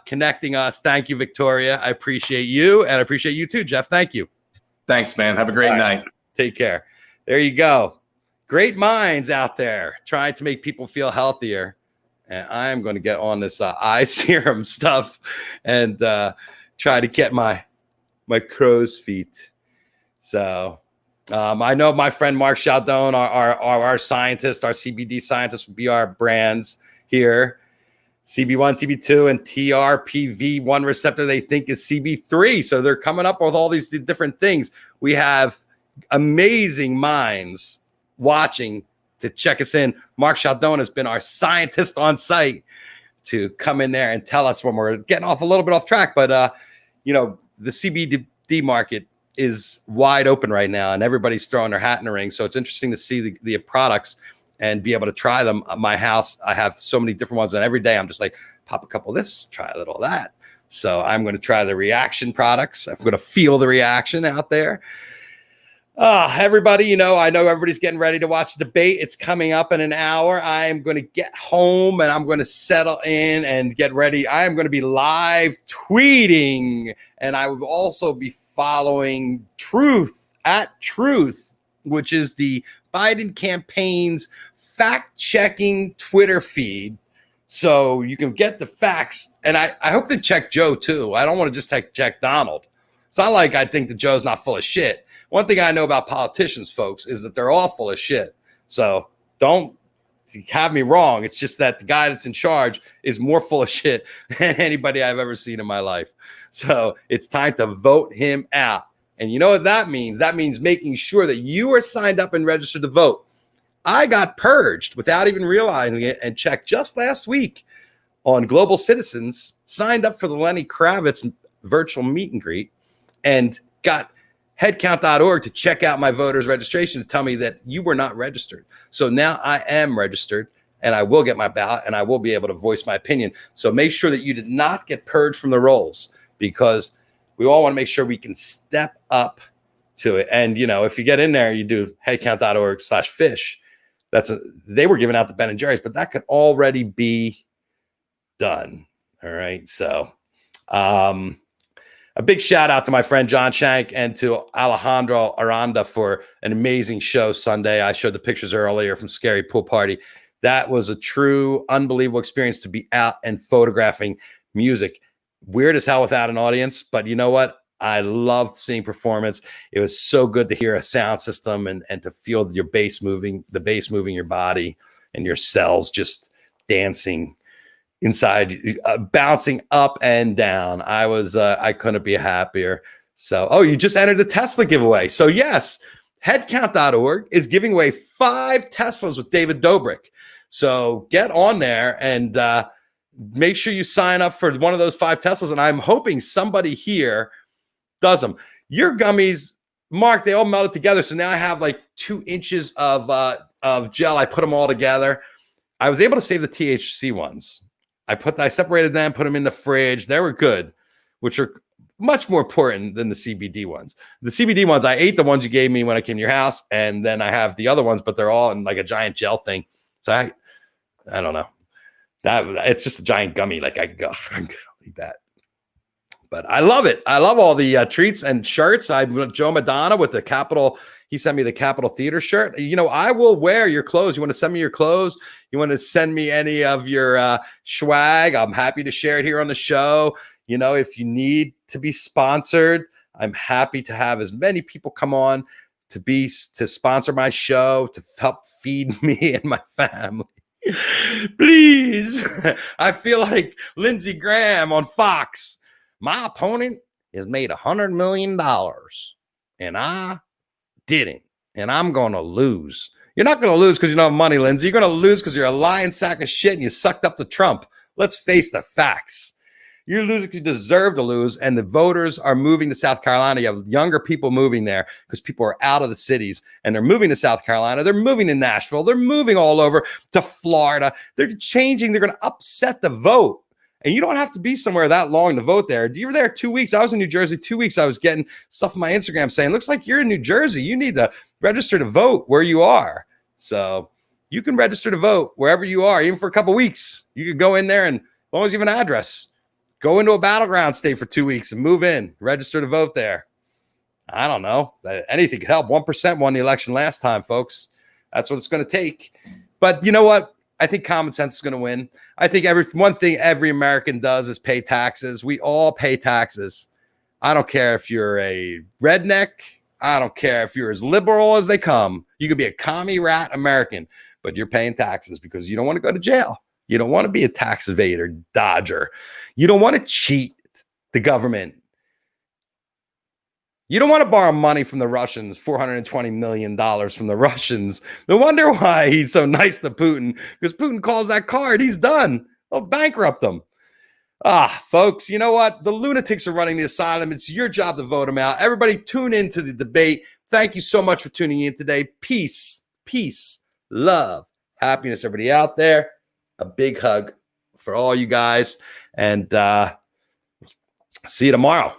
[SPEAKER 1] connecting us. Thank you, Victoria. I appreciate you, and I appreciate you too, Jeff. Thank you.
[SPEAKER 2] Thanks, man. Have a great night.
[SPEAKER 1] Take care. There you go. Great minds out there trying to make people feel healthier. And I'm going to get on this eye serum stuff and try to get my crow's feet. So I know my friend Mark Chaldon, our scientist, our CBD scientist, will be our brands here. CB1, CB2, and TRPV1 receptor they think is CB3. So they're coming up with all these different things. We have amazing minds watching to check us in. Mark Chaldon has been our scientist on site to come in there and tell us when we're getting off a little bit off track. But, the CBD market is wide open right now, and everybody's throwing their hat in the ring. So it's interesting to see the products and be able to try them. At my house, I have so many different ones, and every day I'm just like, pop a couple of this, try a little of that. So I'm going to try the ReAction products. I'm going to feel the reaction out there. Everybody, I know everybody's getting ready to watch the debate. It's coming up in an hour. I'm going to get home and I'm going to settle in and get ready. I am going to be live tweeting, and I will also be following Truth, which is the Biden campaign's fact-checking Twitter feed. So you can get the facts. And I hope they check Joe too. I don't want to just check Donald. It's not like I think that Joe's not full of shit. One thing I know about politicians, folks, is that they're all full of shit. So don't have me wrong. It's just that the guy that's in charge is more full of shit than anybody I've ever seen in my life. So it's time to vote him out. And you know what that means? That means making sure that you are signed up and registered to vote. I got purged without even realizing it and checked just last week on Global Citizens, signed up for the Lenny Kravitz virtual meet and greet, and got headcount.org to check out my voters registration to tell me that you were not registered. So now I am registered and I will get my ballot and I will be able to voice my opinion. So make sure that you did not get purged from the rolls, because we all want to make sure we can step up to it. And, if you get in there, you do headcount.org/fish. They were giving out the Ben and Jerry's, but that could already be done. All right. So, a big shout out to my friend John Shank and to Alejandro Aranda for an amazing show Sunday. I showed the pictures earlier from Scary Pool Party. That was a true, unbelievable experience to be out and photographing music. Weird as hell without an audience, but you know what? I loved seeing performance. It was so good to hear a sound system and to feel the bass moving your body and your cells just dancing inside, bouncing up and down. I couldn't be happier. So, you just entered the Tesla giveaway. So yes, headcount.org is giving away 5 Teslas with David Dobrik. So get on there and make sure you sign up for one of those 5 Teslas. And I'm hoping somebody here does them. Your gummies, Mark, they all melted together. So now I have like 2 inches of gel. I put them all together. I was able to save the THC ones. I separated them, put them in the fridge. They were good, which are much more important than the CBD ones. The CBD ones, I ate the ones you gave me when I came to your house, and then I have the other ones, but they're all in like a giant gel thing. So I don't know. It's just a giant gummy. Like I'm gonna eat that. But I love it. I love all the treats and shirts. Joe Madonna with the Capitol. He sent me the Capitol Theater shirt. I will wear your clothes. You want to send me your clothes? You want to send me any of your swag? I'm happy to share it here on the show. If you need to be sponsored, I'm happy to have as many people come on to sponsor my show, to help feed me and my family. Please. I feel like Lindsey Graham on Fox. My opponent has made $100 million and I didn't. And I'm going to lose. You're not going to lose because you don't have money, Lindsey. You're going to lose because you're a lying sack of shit and you sucked up to Trump. Let's face the facts. You're losing because you deserve to lose. And the voters are moving to South Carolina. You have younger people moving there because people are out of the cities and they're moving to South Carolina. They're moving to Nashville. They're moving all over to Florida. They're changing. They're going to upset the vote. And you don't have to be somewhere that long to vote there. You were there 2 weeks. I was in New Jersey 2 weeks. I was getting stuff on my Instagram saying, looks like you're in New Jersey. You need to register to vote where you are. So you can register to vote wherever you are, even for a couple of weeks. You could go in there and as long as you have an address, go into a battleground state for 2 weeks and move in, register to vote there. I don't know. Anything could help. 1% won the election last time, folks. That's what it's going to take. But you know what? I think common sense is going to win. I think one thing every American does is pay taxes. We all pay taxes. I don't care if you're a redneck. I don't care if you're as liberal as they come. You could be a commie rat American, but you're paying taxes because you don't want to go to jail. You don't want to be a tax evader, dodger. You don't want to cheat the government. You don't want to borrow money from the Russians, $420 million from the Russians. No wonder why he's so nice to Putin, because Putin calls that card. He's done. They'll bankrupt them. Folks, you know what? The lunatics are running the asylum. It's your job to vote them out. Everybody tune into the debate. Thank you so much for tuning in today. Peace, love, happiness, everybody out there. A big hug for all you guys. And see you tomorrow.